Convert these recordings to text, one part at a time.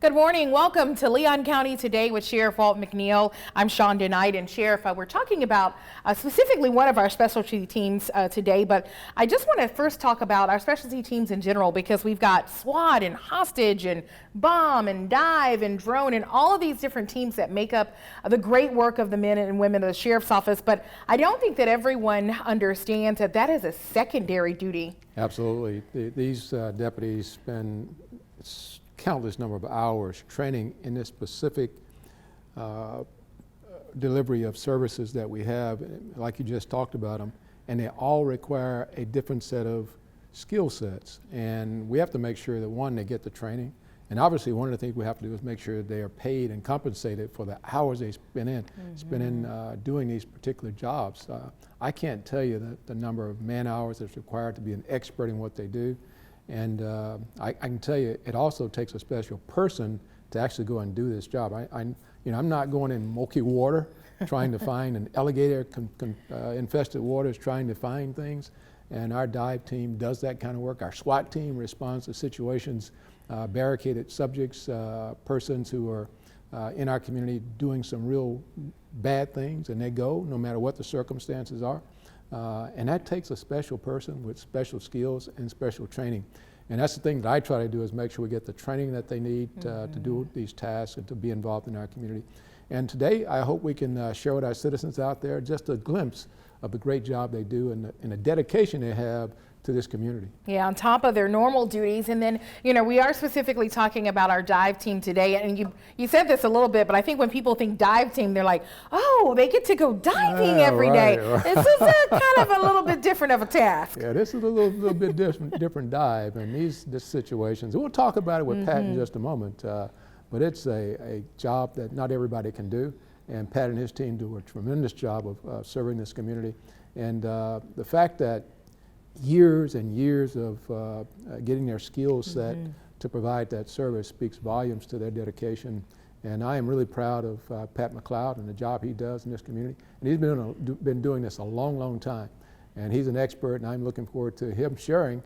Good morning. Welcome to Leon County Today with Sheriff Walt McNeil. I'm Shonda Knight, and Sheriff, we're talking about specifically one of our specialty teams today, but I just want to first talk about our specialty teams in general because we've got SWAT and hostage and bomb and dive and drone and all of these different teams that make up the great work of the men and women of the Sheriff's Office, but I don't think that everyone understands that that is a secondary duty. Absolutely. These deputies spend countless number of hours training in this specific delivery of services that we have, like you just talked about them, and they all require a different set of skill sets. And we have to make sure that, one, they get the training, and obviously one of the things we have to do is make sure that they are paid and compensated for the hours they spend in doing these particular jobs. I can't tell you the number of man hours that's required to be an expert in what they do. And I can tell you, it also takes a special person to actually go and do this job. I'm not going in murky water trying to find an alligator infested waters trying to find things. And our dive team does that kind of work. Our SWAT team responds to situations, barricaded subjects, persons who are in our community doing some real bad things, and they go no matter what the circumstances are. And that takes a special person with special skills and special training. And that's the thing that I try to do, is make sure we get the training that they need to do these tasks and to be involved in our community. And today, I hope we can share with our citizens out there just a glimpse of the great job they do and the dedication they have to this community. Yeah, on top of their normal duties. And then, we are specifically talking about our dive team today. And you said this a little bit, but I think when people think dive team, they're like, oh, they get to go diving every day. Right. This is kind of a little bit different of a task. Yeah, this is a little bit different dive. And these situations, we'll talk about it with Pat in just a moment, but it's a job that not everybody can do. And Pat and his team do a tremendous job of serving this community. And the fact that years and years of getting their skills set to provide that service speaks volumes to their dedication. And I am really proud of Pat McLeod and the job he does in this community. And he's been doing this a long, long time. And he's an expert, and I'm looking forward to him sharing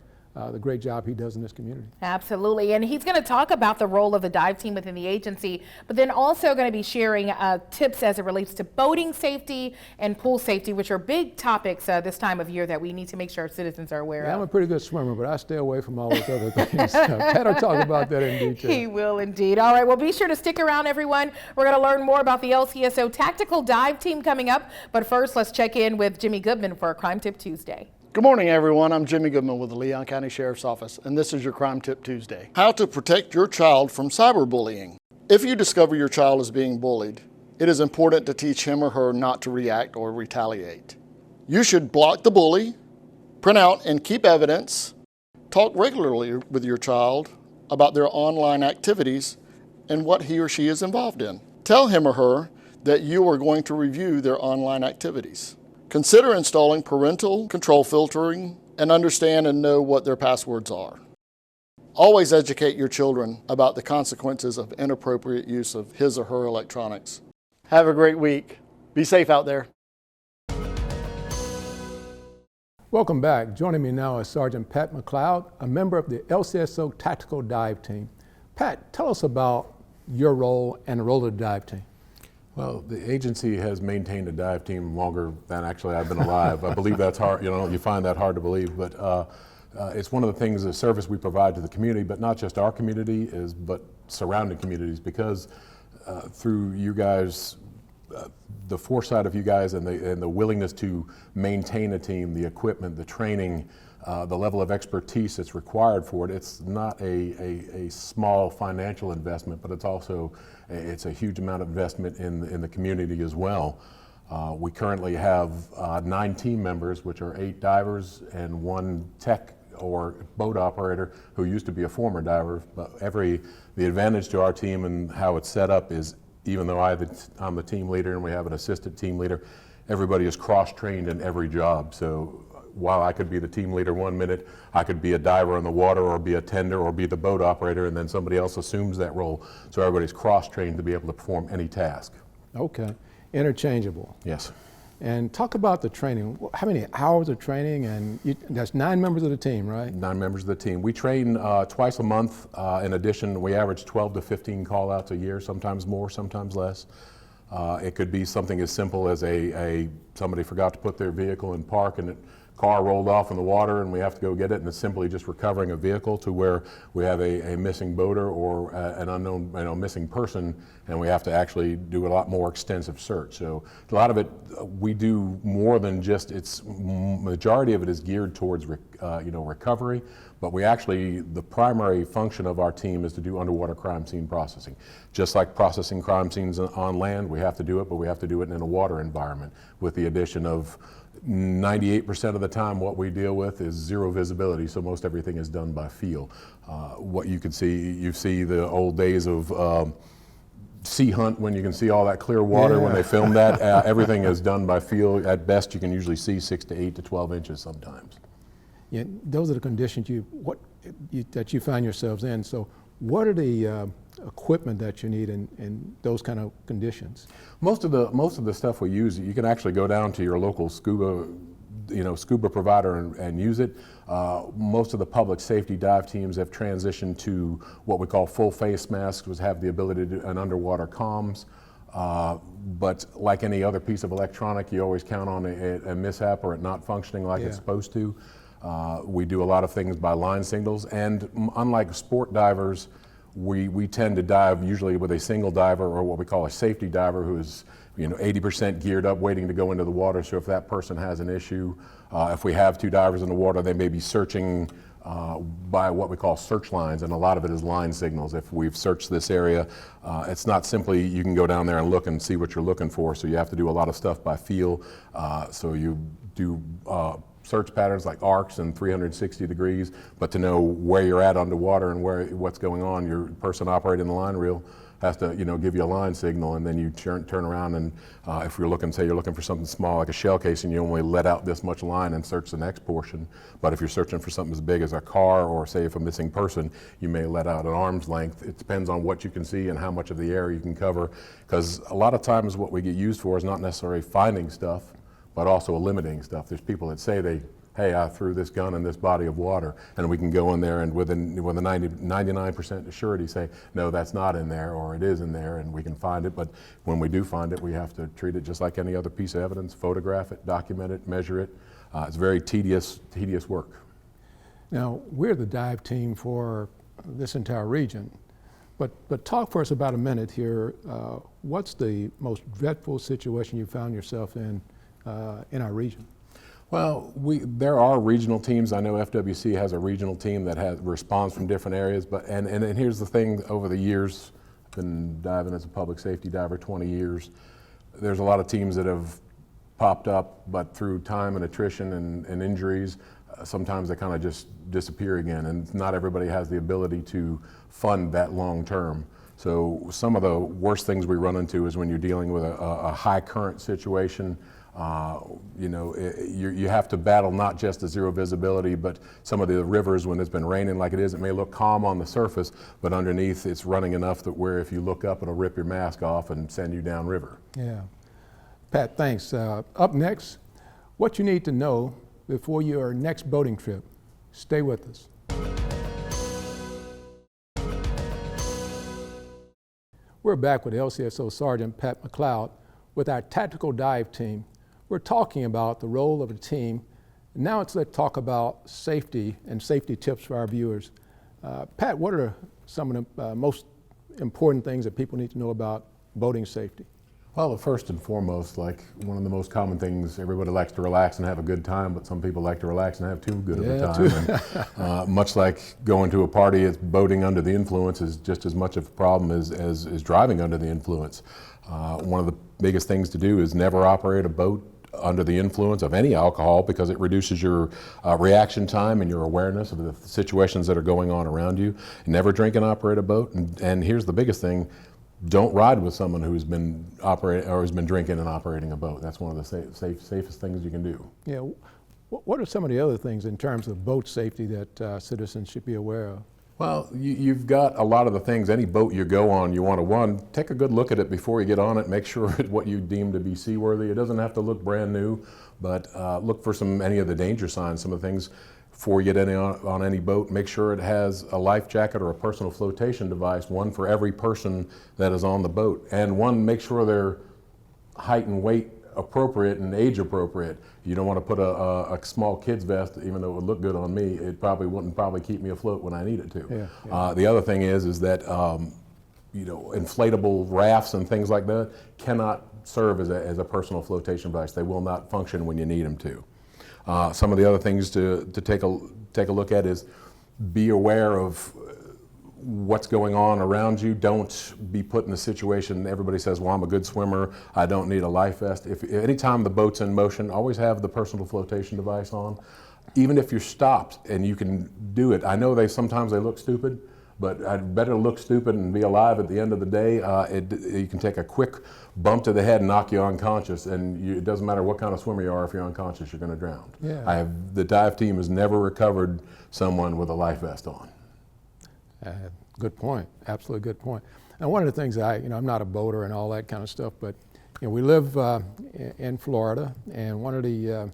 the great job he does in this community. Absolutely, and he's going to talk about the role of the dive team within the agency, but then also going to be sharing tips as it relates to boating safety and pool safety, which are big topics this time of year that we need to make sure our citizens are aware of. I'm a pretty good swimmer, but I stay away from all those other things. Pat will talk about that in detail. He will indeed. All right, well, be sure to stick around, everyone. We're going to learn more about the LCSO Tactical Dive Team coming up, but first, let's check in with Jimmy Goodman for a Crime Tip Tuesday. Good morning, everyone. I'm Jimmy Goodman with the Leon County Sheriff's Office, and this is your Crime Tip Tuesday. How to protect your child from cyberbullying. If you discover your child is being bullied, it is important to teach him or her not to react or retaliate. You should block the bully, print out and keep evidence, talk regularly with your child about their online activities and what he or she is involved in. Tell him or her that you are going to review their online activities. Consider installing parental control filtering and understand and know what their passwords are. Always educate your children about the consequences of inappropriate use of his or her electronics. Have a great week. Be safe out there. Welcome back. Joining me now is Sergeant Pat McLeod, a member of the LCSO Tactical Dive Team. Pat, tell us about your role and the role of the dive team. Well, the agency has maintained a dive team longer than actually I've been alive. I believe that's hard, you find that hard to believe, but it's one of the things, the service we provide to the community, but not just our community, but surrounding communities, because through you guys, the foresight of you guys and the willingness to maintain a team, the equipment, the training, the level of expertise that's required for it, it's not a small financial investment, but it's a huge amount of investment in the community as well. We currently have 9 team members, which are 8 divers and 1 tech or boat operator who used to be a former diver. But the advantage to our team and how it's set up is, even though I'm the team leader and we have an assistant team leader, everybody is cross-trained in every job. So while I could be the team leader one minute, I could be a diver in the water or be a tender or be the boat operator, and then somebody else assumes that role. So everybody's cross-trained to be able to perform any task. Okay, interchangeable. Yes. And talk about the training. How many hours of training? And that's 9 members of the team, right? 9 members of the team. We train twice a month. In addition, we average 12 to 15 call-outs a year, sometimes more, sometimes less. It could be something as simple as somebody forgot to put their vehicle in park and the car rolled off in the water and we have to go get it, and it's simply just recovering a vehicle, to where we have a missing boater or an unknown missing person, and we have to actually do a lot more extensive search. So a lot of it, we do more than just, majority of it is geared towards recovery, but the primary function of our team is to do underwater crime scene processing. Just like processing crime scenes on land, we have to do it, but we have to do it in a water environment, with the addition of 98% of the time what we deal with is zero visibility, so most everything is done by feel. What you see the old days of Sea Hunt, when you can see all that clear water. When they film that, everything is done by feel. At best, you can usually see 6 to 8 to 12 inches sometimes. Yeah, those are the conditions that you find yourselves in. So what are the equipment that you need in those kind of conditions? Most of the stuff we use, you can actually go down to your local scuba provider and use it. Most of the public safety dive teams have transitioned to what we call full face masks, which have the ability to do an underwater comms. But like any other piece of electronic, you always count on a mishap or it not functioning like it's supposed to. We do a lot of things by line signals, and unlike sport divers, we tend to dive usually with a single diver, or what we call a safety diver, who is 80% geared up waiting to go into the water. So if that person has an issue, if we have 2 divers in the water, they may be searching by what we call search lines, and a lot of it is line signals. If we've searched this area, it's not simply you can go down there and look and see what you're looking for, so you have to do a lot of stuff by feel. So you do search patterns like arcs and 360 degrees, but to know where you're at underwater and what's going on, your person operating the line reel has to give you a line signal, and then you turn around, and if you're looking for something small like a shell casing, you only let out this much line and search the next portion. But if you're searching for something as big as a car, or say if a missing person, you may let out an arm's length. It depends on what you can see and how much of the area you can cover, because a lot of times what we get used for is not necessarily finding stuff, but also eliminating stuff. There's people that say hey, I threw this gun in this body of water, and we can go in there and with a 99% surety say, no, that's not in there, or it is in there, and we can find it. But when we do find it, we have to treat it just like any other piece of evidence, photograph it, document it, measure it. It's very tedious work. Now, we're the dive team for this entire region, but talk for us about a minute here. What's the most dreadful situation you found yourself in our region? Well, there are regional teams. I know FWC has a regional team that responds from different areas. But and here's the thing: over the years, I've been diving as a public safety diver 20 years. There's a lot of teams that have popped up, but through time and attrition and injuries, sometimes they kind of just disappear again. And not everybody has the ability to fund that long term. So some of the worst things we run into is when you're dealing with a high current situation. You have to battle not just the zero visibility, but some of the rivers. When it's been raining like it is, it may look calm on the surface, but underneath it's running enough that where if you look up, it'll rip your mask off and send you downriver. Yeah. Pat, thanks. Up next, what you need to know before your next boating trip. Stay with us. We're back with LCSO Sergeant Pat McLeod with our tactical dive team. We're talking about the role of a team. Now let's talk about safety and safety tips for our viewers. Pat, what are some of the most important things that people need to know about boating safety? Well, first and foremost, like one of the most common things, everybody likes to relax and have a good time, but some people like to relax and have too good of a time. And, much like going to a party, it's boating under the influence is just as much of a problem as driving under the influence. One of the biggest things to do is never operate a boat under the influence of any alcohol, because it reduces your reaction time and your awareness of the situations that are going on around you. Never drink and operate a boat. And here's the biggest thing: don't ride with someone who's been drinking and operating a boat. That's one of the safest things you can do. Yeah. What are some of the other things in terms of boat safety that citizens should be aware of? Well, you've got a lot of the things, any boat you go on, you want to, one, take a good look at it before you get on it, make sure what you deem to be seaworthy. It doesn't have to look brand new, but look for any of the danger signs, some of the things before you get on any boat. Make sure it has a life jacket or a personal flotation device, one for every person that is on the boat. And one, make sure they're height and weight appropriate and age appropriate. You don't want to put a small kid's vest, even though it would look good on me. It probably wouldn't keep me afloat when I need it to. Yeah. The other thing is that inflatable rafts and things like that cannot serve as a personal flotation device. They will not function when you need them to. Some of the other things to take a look at is be aware of what's going on around you. Don't be put in a situation, everybody says, well, I'm a good swimmer, I don't need a life vest. Anytime the boat's in motion, always have the personal flotation device on. Even if you're stopped and you can do it. I know sometimes they look stupid, but I'd better look stupid and be alive at the end of the day. You can take a quick bump to the head and knock you unconscious, and it doesn't matter what kind of swimmer you are, if you're unconscious, you're going to drown. Yeah. The dive team has never recovered someone with a life vest on. Good point. Absolutely good point. And one of the things I'm not a boater and all that kind of stuff, but we live in Florida, and one of the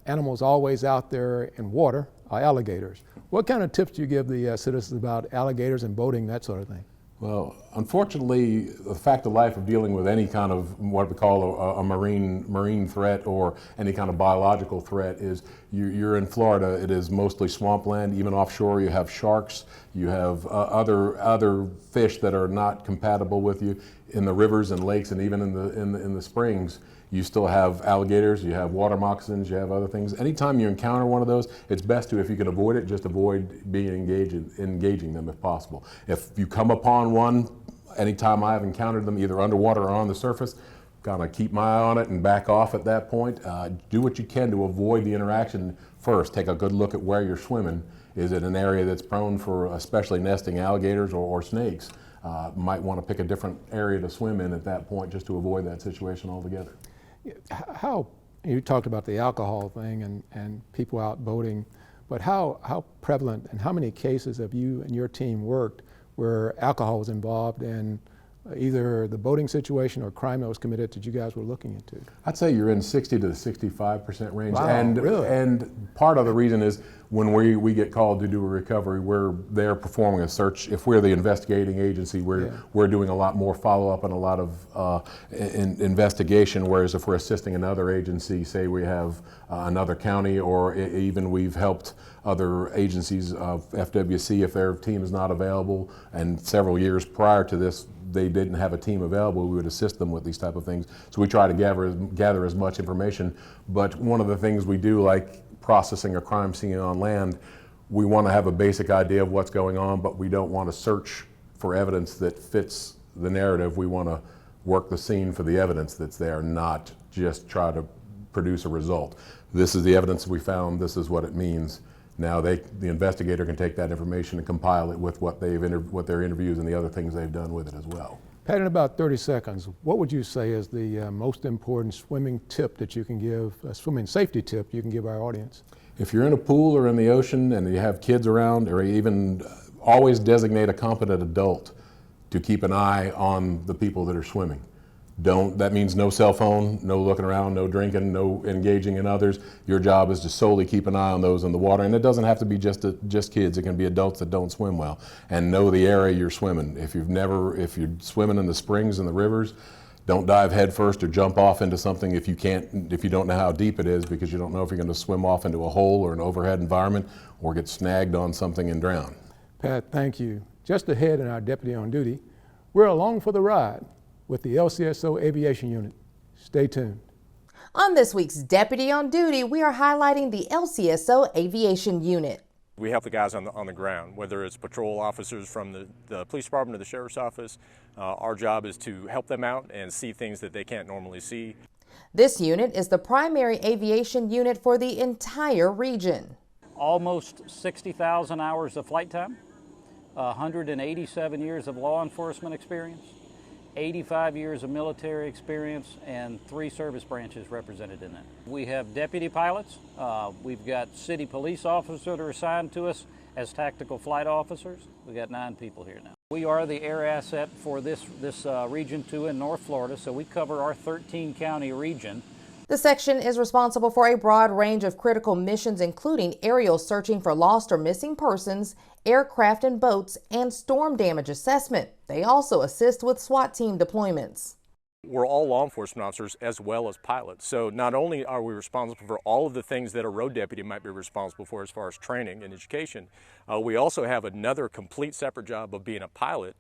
animals always out there in water are alligators. What kind of tips do you give the citizens about alligators and boating, that sort of thing? Well, unfortunately, the fact of life of dealing with any kind of what we call a marine threat or any kind of biological threat is you're in Florida. It is mostly swampland. Even offshore, you have sharks. You have other fish that are not compatible with you in the rivers and lakes, and even in the springs. You still have alligators, you have water moccasins, you have other things. Anytime you encounter one of those, it's best to, if you can avoid it, just avoid being engaging them if possible. If you come upon one, anytime I've encountered them, either underwater or on the surface, kind of keep my eye on it and back off at that point. Do what you can to avoid the interaction first. Take a good look at where you're swimming. Is it an area that's prone for especially nesting alligators or snakes? Might want to pick a different area to swim in at that point just to avoid that situation altogether. How, you talked about the alcohol thing and people out boating, but how prevalent and how many cases have you and your team worked where alcohol was involved in either the boating situation or crime that was committed that you guys were looking into? I'd say you're in 60 to 65% range. Wow, and, really? And part of the reason is when we get called to do a recovery, we're there performing a search. If we're the investigating agency, we're doing a lot more follow-up and a lot of investigation, whereas if we're assisting another agency, say we have another county, or even we've helped other agencies of FWC if their team is not available, and several years prior to this, they didn't have a team available, we would assist them with these type of things. So we try to gather as much information. But one of the things we do, like processing a crime scene on land, we want to have a basic idea of what's going on, but we don't want to search for evidence that fits the narrative. We want to work the scene for the evidence that's there, not just try to produce a result. This is the evidence we found, this is what it means. Now the investigator can take that information and compile it with what their interviews and the other things they've done with it as well. Pat, in about 30 seconds, what would you say is the most important swimming tip that you can give, a swimming safety tip you can give our audience? If you're in a pool or in the ocean and you have kids around, or even always designate a competent adult to keep an eye on the people that are swimming. That means no cell phone, no looking around, no drinking, no engaging in others. Your job is to solely keep an eye on those in the water, and it doesn't have to be just kids. It can be adults that don't swim well. And know the area you're swimming. If you're swimming in the springs and the rivers, don't dive head first or jump off into something if you don't know how deep it is, because you don't know if you're going to swim off into a hole or an overhead environment or get snagged on something and drown. Pat, thank you. Just ahead in our Deputy on Duty, we're along for the ride with the LCSO Aviation Unit. Stay tuned. On this week's Deputy on Duty, we are highlighting the LCSO Aviation Unit. We help the guys on the ground, whether it's patrol officers from the police department or the sheriff's office. Our job is to help them out and see things that they can't normally see. This unit is the primary aviation unit for the entire region. Almost 60,000 hours of flight time, 187 years of law enforcement experience, 85 years of military experience, and 3 service branches represented in that. We have deputy pilots, we've got city police officers that are assigned to us, as tactical flight officers. We got 9 people here now. We are the air asset for this Region 2 in North Florida, so we cover our 13-county region. The section is responsible for a broad range of critical missions, including aerial searching for lost or missing persons, aircraft and boats, and storm damage assessment. They also assist with SWAT team deployments. We're all law enforcement officers as well as pilots. So not only are we responsible for all of the things that a road deputy might be responsible for as far as training and education, we also have another complete separate job of being a pilot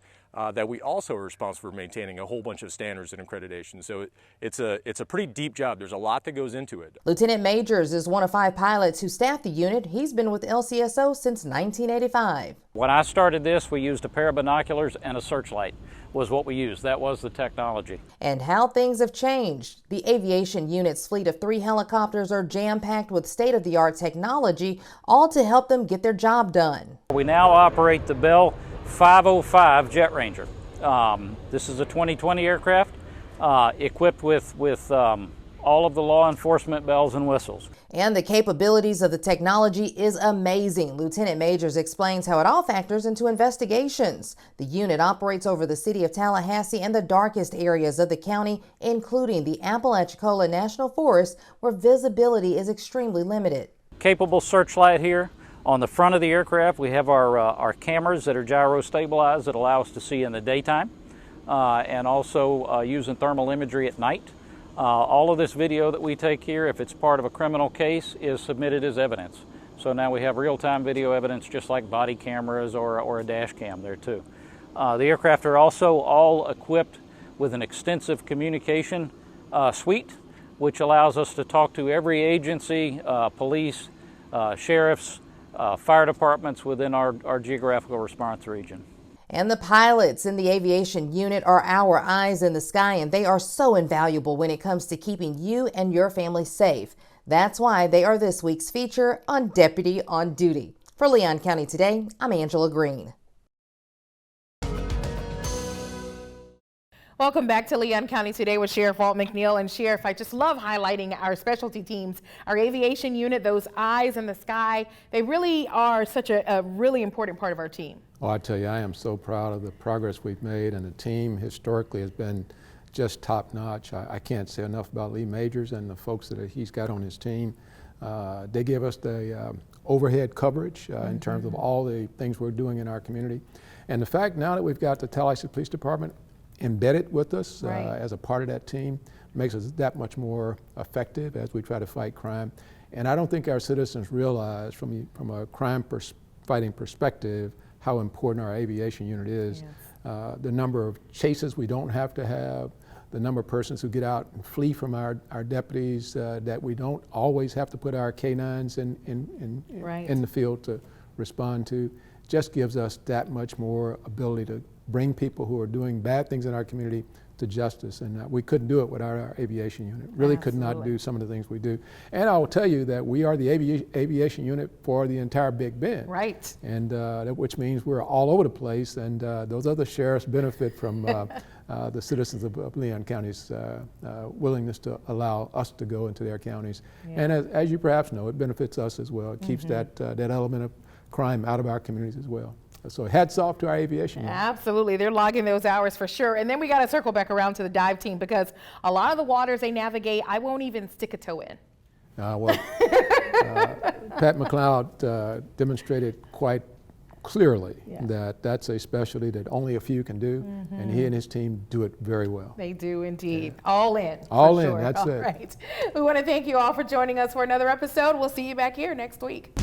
that we also are responsible for maintaining a whole bunch of standards and accreditation. So it's a pretty deep job. There's a lot that goes into it. Lieutenant Majors is one of 5 pilots who staff the unit. He's been with LCSO since 1985. When I started this, we used a pair of binoculars and a searchlight was what we used. That was the technology. And how things have changed. The aviation unit's fleet of 3 helicopters are jam-packed with state-of-the-art technology, all to help them get their job done. We now operate the Bell 505 Jet Ranger. This is a 2020 aircraft equipped with all of the law enforcement bells and whistles. And the capabilities of the technology is amazing. Lieutenant Majors explains how it all factors into investigations. The unit operates over the city of Tallahassee and the darkest areas of the county, including the Apalachicola National Forest, where visibility is extremely limited. Capable searchlight here. On the front of the aircraft, we have our cameras that are gyro stabilized that allow us to see in the daytime and also using thermal imagery at night. All of this video that we take here, if it's part of a criminal case, is submitted as evidence. So now we have real-time video evidence just like body cameras or a dash cam there too. The aircraft are also all equipped with an extensive communication suite, which allows us to talk to every agency, police, sheriffs, fire departments within our geographical response region. And the pilots in the aviation unit are our eyes in the sky, and they are so invaluable when it comes to keeping you and your family safe. That's why they are this week's feature on Deputy on Duty. For Leon County Today, I'm Angela Green. Welcome back to Leon County Today with Sheriff Walt McNeil. And Sheriff, I just love highlighting our specialty teams, our aviation unit, those eyes in the sky. They really are such a really important part of our team. Oh, I tell you, I am so proud of the progress we've made, and the team historically has been just top notch. I can't say enough about Lee Majors and the folks that he's got on his team. They give us the overhead coverage in terms of all the things we're doing in our community. And the fact now that we've got the Tallahassee Police Department embedded with us as a part of that team makes us that much more effective as we try to fight crime. And I don't think our citizens realize from a crime fighting perspective how important our aviation unit is. Yes. The number of chases we don't have to have, the number of persons who get out and flee from our deputies, that we don't always have to put our K-9s in the field to respond to, just gives us that much more ability to bring people who are doing bad things in our community to justice. And we couldn't do it without our aviation unit. Really could not do some of the things we do. And I will tell you that we are the aviation unit for the entire Big Bend. Right. And which means we're all over the place, and those other sheriffs benefit from the citizens of Leon County's willingness to allow us to go into their counties. Yeah. And as you perhaps know, it benefits us as well. It keeps that element of crime out of our communities as well. So hats off to our aviation unit. Absolutely, they're logging those hours for sure. And then we got to circle back around to the dive team, because a lot of the waters they navigate, I won't even stick a toe in. Pat McLeod demonstrated quite clearly that that's a specialty that only a few can do, and he and his team do it very well. They do indeed. Yeah. All in. All in, sure. that's all it. Right. We want to thank you all for joining us for another episode. We'll see you back here next week.